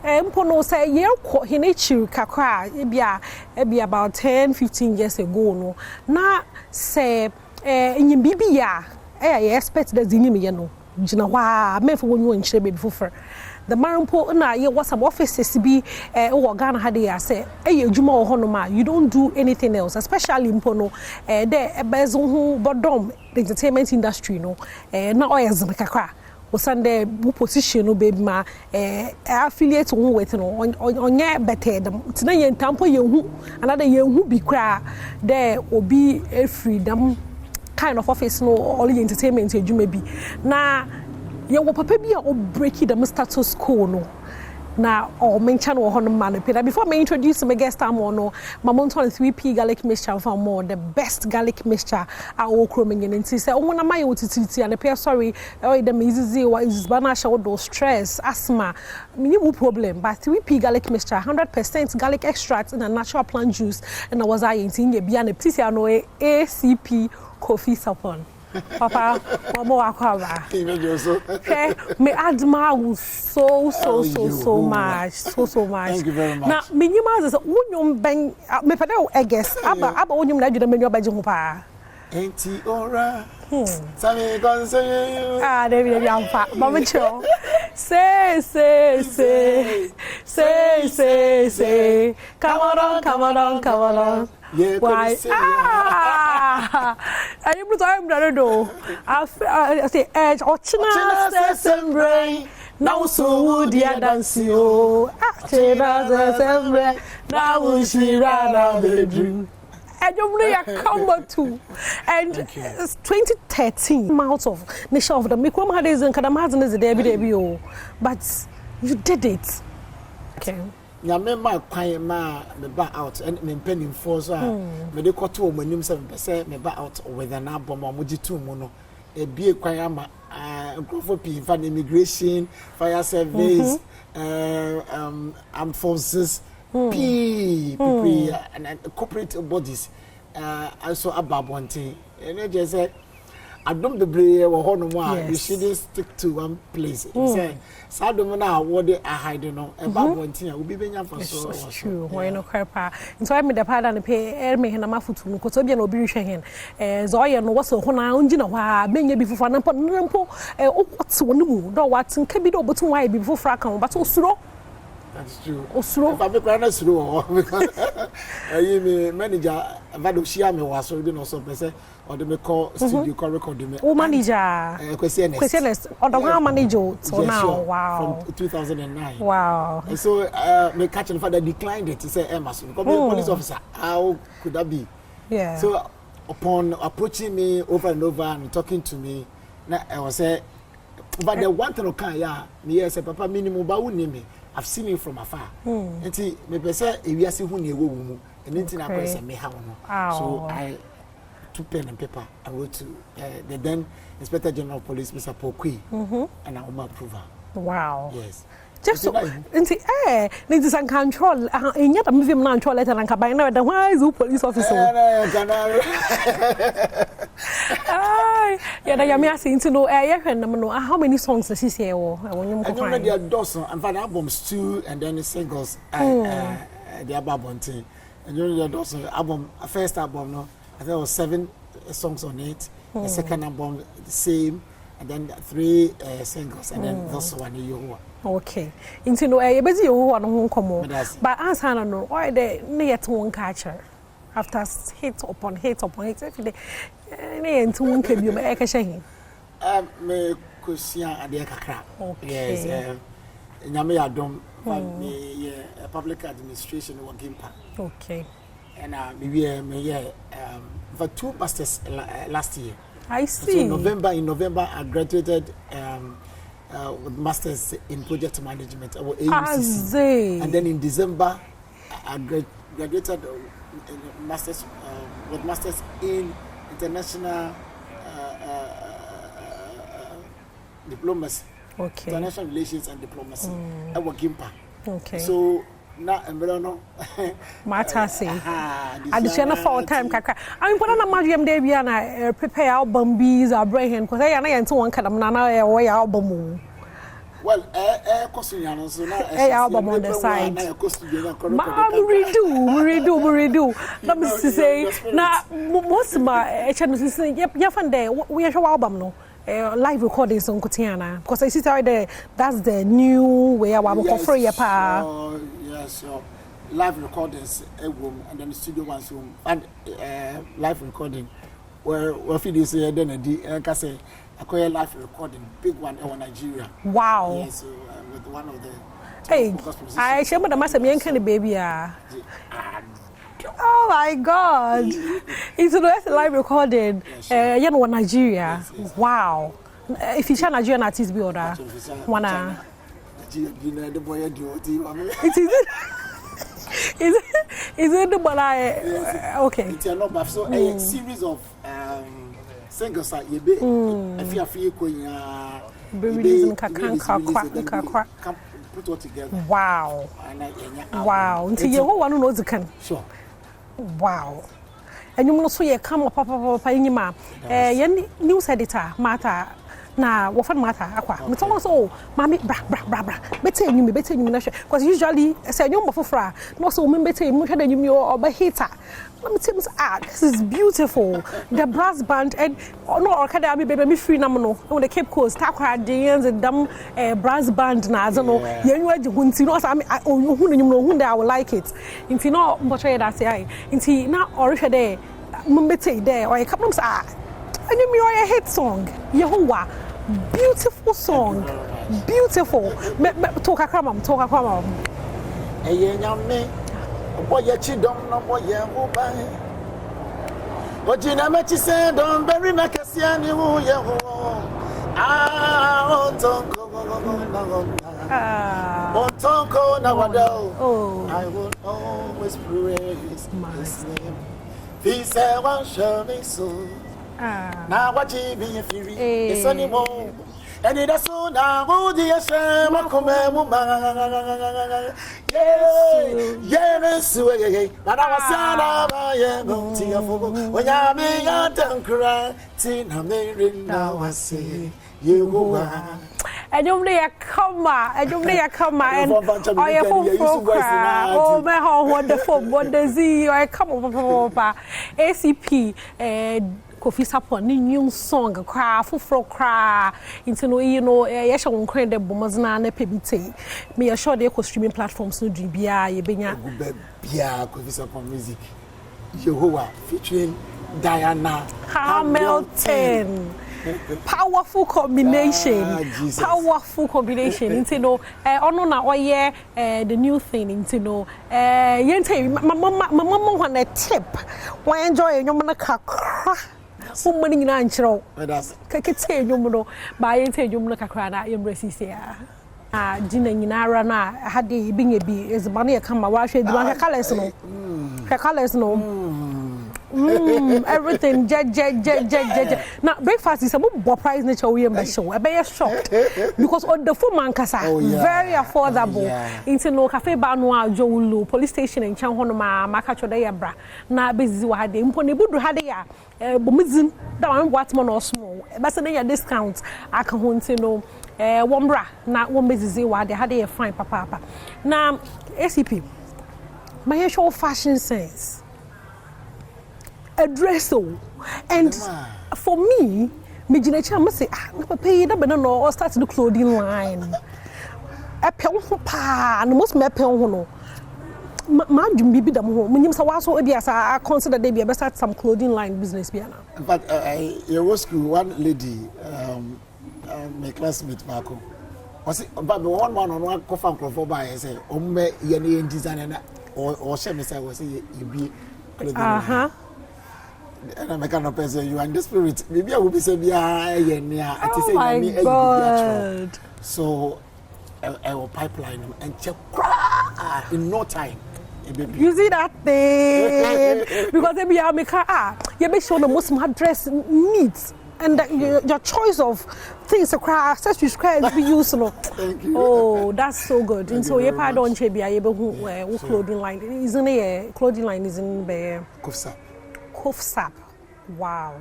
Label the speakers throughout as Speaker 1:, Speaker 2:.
Speaker 1: Mpono say ye hinichi kakra ebi about 10-15 years ago no na say nyim bibia ye expect that zinyim ye no gina wa me for wonu nchire baby fofer the marampo na ye was some offices bi wo Ghana ha dey say adwuma wo ho no ma you don't do anything else especially mpono there ebezo hu Badwam the entertainment industry no na oyezin kakra Sunday position no baby ma affiliate with no onye better them tina ye ntampo ye hu another ye hu bi kra there obi a freedom kind of office no all entertainment adwuma bi na ye wo papa bi a o break the status quo no na o mention wo hono man pe before me introduce my guest am no mamonton 3p garlic mixture for more the best garlic mixture a wo kro menye nti say wona maye wotititi and pe sorry the easy wa is bana show do stress asthma minimum problem but 3p garlic mixture 100% garlic extract in a natural plant juice and I was in ye bia na ptisi ano ACP Kofi Sarpong Papa, Mama Wakaba. Okay, me admire so much.
Speaker 2: Thank you very much.
Speaker 1: Now, minimum is unyum bang me fada I guess. Aba unyum na juda menyo baje mupa.
Speaker 2: Enti ora. Sami konse.
Speaker 1: Devi amfa. Mama cho. Say. Come on.
Speaker 2: Yeah,
Speaker 1: why? I am time that do. I say edge ochina sembre. Now so would ya dance yo. Chena sembre. Now she ran out the dream. I don't really come to. And it's 2013 mouth of nation of the Mikwam Hades and Kadamazan is a Debbie. But you did it. Okay.
Speaker 2: Ya me ma kwan ma me ba out and me penny for so me de koto mo nim 7% me ba out with an album mo gitu mu no e bie kwan ama for for immigration fire service armed forces people and corporate bodies also ababonte and just say Adom the Bray or Honoma, you shouldn't stick to one place. Say, Sadom now, what they are hiding on, and Babontina will be being for so
Speaker 1: true. Why no crapa? And so I made the part and pay me and a mafutu, because Obian will be shaking. Zoya no was so Hona, Jina, being before an apple, what's one moon, no what's in Cabido, but why before Fracon, but so slow.
Speaker 2: That's true.
Speaker 1: Oslo.
Speaker 2: If I make one slow, because I manager Vadoshia was also say or the call studio record me.
Speaker 1: Oh manager. Questioners. Or the one manager so now. Wow.
Speaker 2: From 2009.
Speaker 1: Wow.
Speaker 2: And so me catching father declined it to say Emerson. Because police officer, how could that be?
Speaker 1: Yeah.
Speaker 2: So upon approaching me over and over and talking to me, I was say, but the one thing me say Papa minimum ba me. I've seen him from afar. Enti me pese ewiase hu na ewo mu. Enti na kwese me ha no. So I took pen and paper. I wrote to the then Inspector General of Police Mr. Pokui and I approval.
Speaker 1: Wow.
Speaker 2: Yes.
Speaker 1: Just so enti need to control enya da mvim na control letter na kaban na da why is police officer. Yeah, that me asking to know how many songs does he say or when you
Speaker 2: go find there dozen and for albums 2 and then the singles the album thing and you know dozen album first album no I think it was 7 songs on it the second album the same and then 3 singles and then this one you
Speaker 1: okay into no e bezi you no come but answer no why the net one catcher after hit upon hit every day any into one can be me kusia ade kakra yes nyame Adom me public administration working part okay
Speaker 2: and me for 2 masters last year
Speaker 1: I see.
Speaker 2: So in November I graduated with masters in project management or ACC. And then in December I graduated masters with masters in international diplomacy.
Speaker 1: Okay.
Speaker 2: International relations and diplomacy. I work in PA.
Speaker 1: Okay.
Speaker 2: So na embrano
Speaker 1: matase additional for time kakra I mean put na madiem dey bia na prepare album bees abraham because I na yent won kadam na na we album
Speaker 2: Well, costume so now
Speaker 1: album on the side. Redo. Let me say now most my channel say yeah fan there we are show album no live recordings on Kotiana because I see there that's the new way I want for free pa.
Speaker 2: Yes, sure. Live recordings room and then the studio one's room and live recording where this then I can say I call a live recording big one in Nigeria.
Speaker 1: Wow.
Speaker 2: Yes, so with one of the
Speaker 1: hey I remember the master me kind of baby oh my God. It's a live recording you know Nigeria. Yes. Wow. If you Nigerian artist be order wanna the boy it is it the but okay.
Speaker 2: It's not so a series of singles that you be if you feel
Speaker 1: releasing
Speaker 2: put all together.
Speaker 1: Wow. Wow. Until you one knows can.
Speaker 2: Sure.
Speaker 1: Wow. And you must say come papa in ma news editor matter na wofan matter akwa me tell so mami bra better you na because usually say you mafofra no so me better you hwe da you or be hater let me tell you this is beautiful the brass band and no orkada me baby me free na no on the Cape Coast takwa dance and them brass band na azo yenyu agi hunti no say hu no hu da I will like it inti no mbocho that say inti na orhwe there me better there or come say and you me a hit song Yehovah beautiful song beautiful talk akramam
Speaker 2: eye nyame boy chidom no boy Yehovah ojina mechi say don bury na kesia ni hu Yehovah ontonko na wado I will always praise his name he said one show me so now what you be free it's anymore and it is so now who the shame come yes and I was sad when I me and cry tina me now I say you
Speaker 1: and you may come and oh yeah oh my how wonderful wonder see I come over ACP Kofi Sarpong new song cry for cry into no you know yes on the bomazna na pebite me assure they streaming platforms no do bia ye benya
Speaker 2: bia Kofi Sarpong music Yehovah featuring Diana
Speaker 1: Hamilton. Powerful combination into no ono na oye the new thing into no yente my mama want a tip why enjoy you na kakra money na nchiro kekete nyum no ba yente nyum na kakra na embrace sia jina nyinara na hade binye bi ezbane e kama wa hwe diba colors no everything now breakfast is a more price nature we am show I be shocked because on the full man kasa very affordable into no cafe bar no ajolu police station in chan hono ma maka choda ya bra na bezizi wa hade mpo ne budu hade ya bomizin that one what man or small but say ya discount aka ho ntino one bra na one bezizi wa hade ya fine papa na ACP my show fashion sense address and for me Mijinacha must say na pay that be no or start the clothing line e pe ho pa no most me pe ho no ma dwum bibi da mo ho munyim sa waso e asa I consider they be start some clothing line business bia na
Speaker 2: but your school one lady my classmate Marco was but one man on one coffee and crofo by say o me ye na design na or share me say was you be clothing and I'm a kind of person you and the spirit maybe I will be say
Speaker 1: oh my God.
Speaker 2: So our pipeline and check in no time
Speaker 1: you see that thing because maybe I make you be sure the most dress needs and your choice of things accessories be useful. Oh, that's so good. And so you don't be able to clothing line isn't a clothing line isn't be
Speaker 2: Kofi
Speaker 1: Sarp. Wow.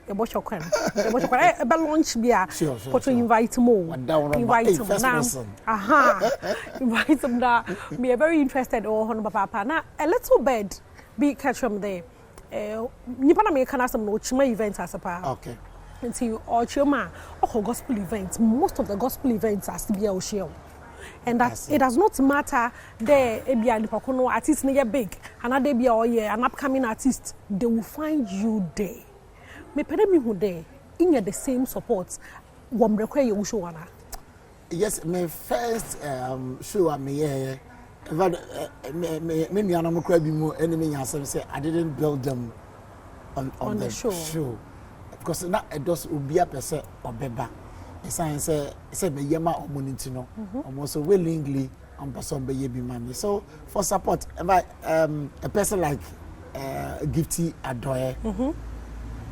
Speaker 1: e bo chokwan e be launch bia but invite mo invite them now invite them now me very interested or hono papa na a little bed be catch from there nipa na me kana some no chima event asapa
Speaker 2: okay
Speaker 1: until or chima or gospel events most of the gospel events are still be a share. And that it does not matter there ebia nipakono artist na big another be or an upcoming artist, they will find you there. Me pede me who there in the same support wam require you show ana.
Speaker 2: Yes, my first show me me anam kra bi mu enemy yansem say I didn't build them on the show because na edos obia pese obeba. Science say me yema omuniti no almost willingly on person be yebi mami. So for support a person like Gifty Adoye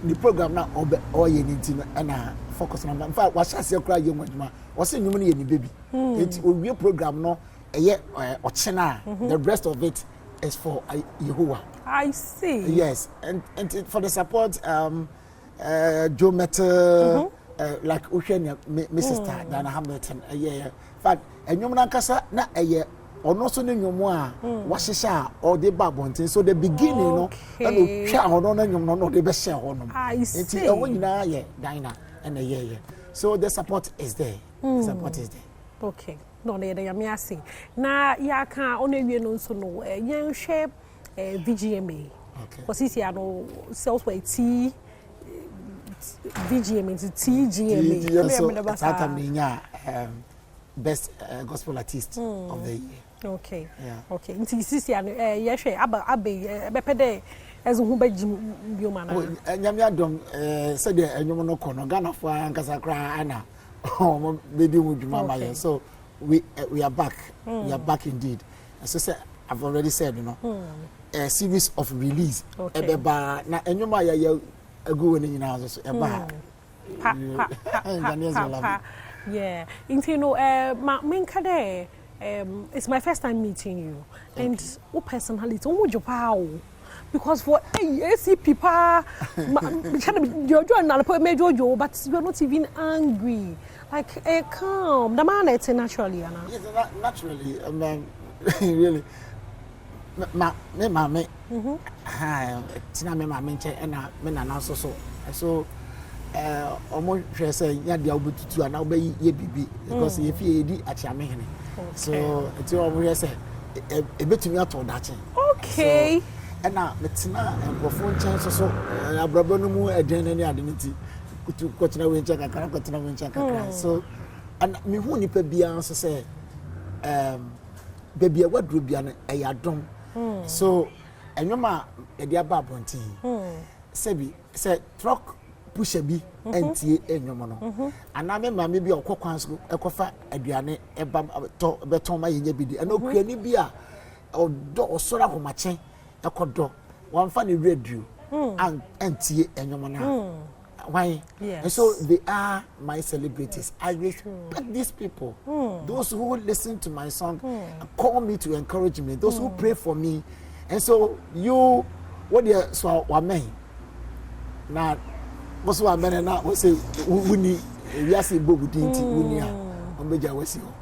Speaker 2: the program na all ye niti no na focus on in fact what shall cry young aduma was say nyum ni baby it we program no ochena the rest of it is for Yehovah. I see. Yes, and for the support Joe Metal like Oceania, Mrs. Dana Hamilton, in fact, and you kasa na or so no more, Washisha or the Babontin. So the beginning, no, the best share on. I see. Dinah and a year. So the support is there. Support is there. Okay. No, they are me. Now, Yaka only you so no, young shape VGMA. Okay. Because it's no sales way tea. VGMA to TGMA. So best gospel artist of the year. Okay. Yeah. Okay. Nti sisi ya hwe abe bepede ezo hu ba bio mana. Nyame adom said the enyom no kono Ghana for ankasa kra ana. Bedi mu djuma maye. So we are back. We are back indeed. So say I've already said, you know, a series of release. Ebeba na enyom ya go when you know so eba. Yeah. You know, it's my first time meeting you. And what personality? What your power? Because for ACP, you're but you're not even angry. Like calm. The man it's naturally, Anna. Yes, naturally. Really. Me. Tina me menche and me na so. Almost say ya dia obututu ana obayi ye bibi because ye fie edi achiame hene so it's over say e betumi ato dache okay and na metina nkofo nchen so abrabo no mu eden ne ade nti kutu kotina we nchen kakra kotina we nchen kakra so and me hu nipa bia so say baby wadro bia no e yadom so enwoma e dia ba bonti sebi say truck pusha bi entie enwom no ana me mama bi okokwan so ekofa aduane eba to beton ma yenya bidi ana okuani bi a odo osora homache ekodo wamfa ne radio and entie enwom na why and so they are my celebrities. I respect these people, those who listen to my song, call me to encourage me, those who pray for me. And so you what you so wa men na most wa men na we say wuni we are say bobu dinti wuni a ombeja wasi ho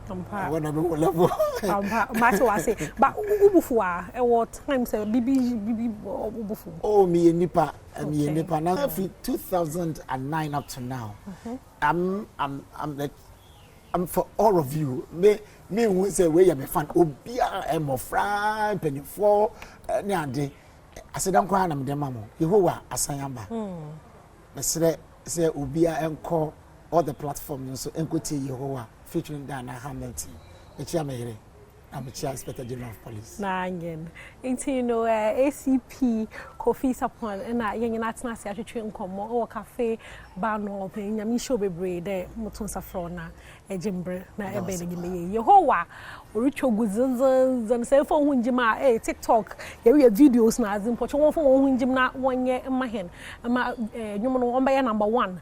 Speaker 2: ampa wona be level ampa matter wa say but ubufu a e what time say bibi ubufu oh me nipa now from 2009 up to now. I'm for all of you. Me who say we are me fan obia e mo fran penifo ne ade asedam kwa na me dem mamo Yehowa asanyamba me say obia enko all the platforms so enkoti Yehowa featuring Dana Hamilton e chia me here I'm a Inspector General of Police. Nangen. You know, ACP Kofi Sarpong and I young national secretary in Como or cafe bar no open. Yami show be bread there. Mutun safrona ejimbre na ebele gile. Yehowa oricho guzunzun and say for hunjima TikTok. Yewe videos na azim pocho one for hunjim na one year mahen. Ama nyumono wamba number 1.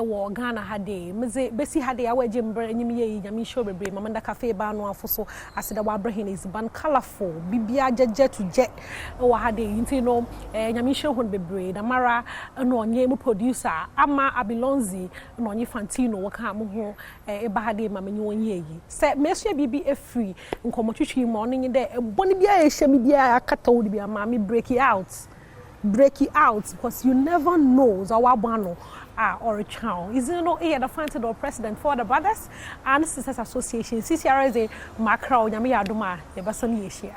Speaker 2: Wo Ghana hade. Meze besi hade awe jimbre nyimi yami show be bread. Mamanda cafe bar no afuso asida. Abraham is ban colorful bibia jeje to jet o hade you know
Speaker 1: nyamisho hon bebre na mara no onye mu producer ama Abilonzi no onye Fantino waka mo ho eba ha de ma menye onye yi se meso bibi free nkomotwetwe mo no nye de boni bia e hye me bia akata wo bia ma me break it out because you never know so wabano or a child. Is it no the Fantino president for the Brothers and Sisters Association CCRZ macro nyame Adom Ahosepe